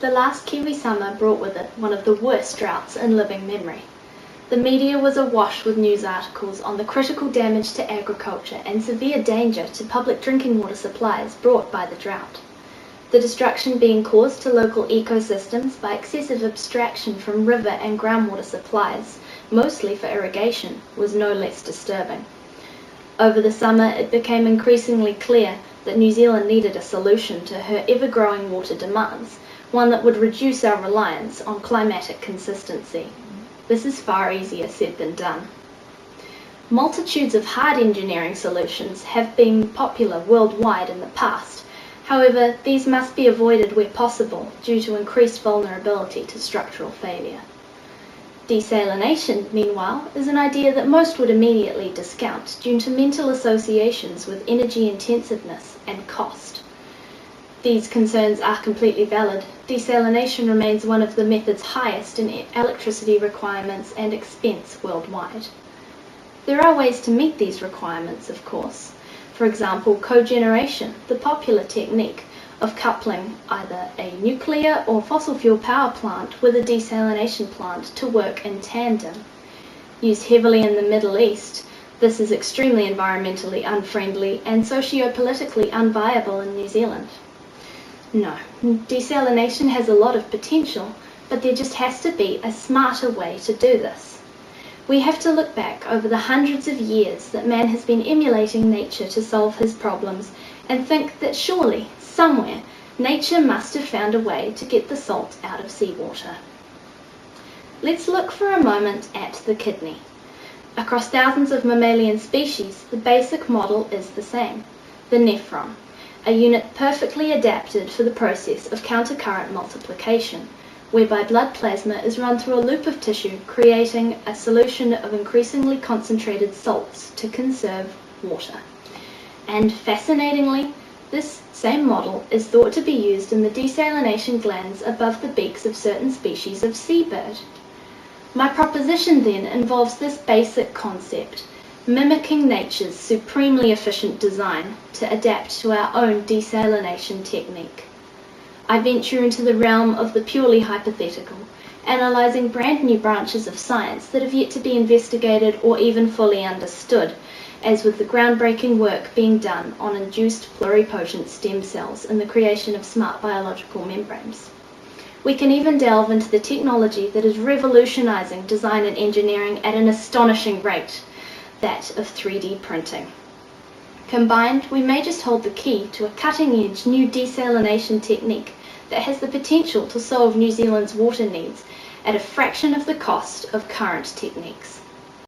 The last Kiwi summer brought with it one of the worst droughts in living memory. The media was awash with news articles on the critical damage to agriculture and severe danger to public drinking water supplies brought by the drought. The destruction being caused to local ecosystems by excessive abstraction from river and groundwater supplies, mostly for irrigation, was no less disturbing. Over the summer, it became increasingly clear that New Zealand needed a solution to her ever-growing water demands, one that would reduce our reliance on climatic consistency. This is far easier said than done. Multitudes of hard engineering solutions have been popular worldwide in the past. However, these must be avoided where possible due to increased vulnerability to structural failure. Desalination, meanwhile, is an idea that most would immediately discount due to mental associations with energy intensiveness and cost. These concerns are completely valid. Desalination remains one of the methods highest in electricity requirements and expense worldwide. There are ways to meet these requirements, of course. For example, cogeneration, the popular technique of coupling either a nuclear or fossil fuel power plant with a desalination plant to work in tandem. Used heavily in the Middle East, this is extremely environmentally unfriendly and socio-politically unviable in New Zealand. No, desalination has a lot of potential, but there just has to be a smarter way to do this. We have to look back over the hundreds of years that man has been emulating nature to solve his problems and think that surely, somewhere, nature must have found a way to get the salt out of seawater. Let's look for a moment at the kidney. Across thousands of mammalian species, the basic model is the same, the nephron, a unit perfectly adapted for the process of countercurrent multiplication, whereby blood plasma is run through a loop of tissue, creating a solution of increasingly concentrated salts to conserve water. And fascinatingly, this same model is thought to be used in the desalination glands above the beaks of certain species of seabird. My proposition then involves this basic concept, mimicking nature's supremely efficient design to adapt to our own desalination technique. I venture into the realm of the purely hypothetical, analysing brand new branches of science that have yet to be investigated or even fully understood, as with the groundbreaking work being done on induced pluripotent stem cells in the creation of smart biological membranes. We can even delve into the technology that is revolutionising design and engineering at an astonishing rate, that of 3D printing. Combined, we may just hold the key to a cutting-edge new desalination technique that has the potential to solve New Zealand's water needs at a fraction of the cost of current techniques.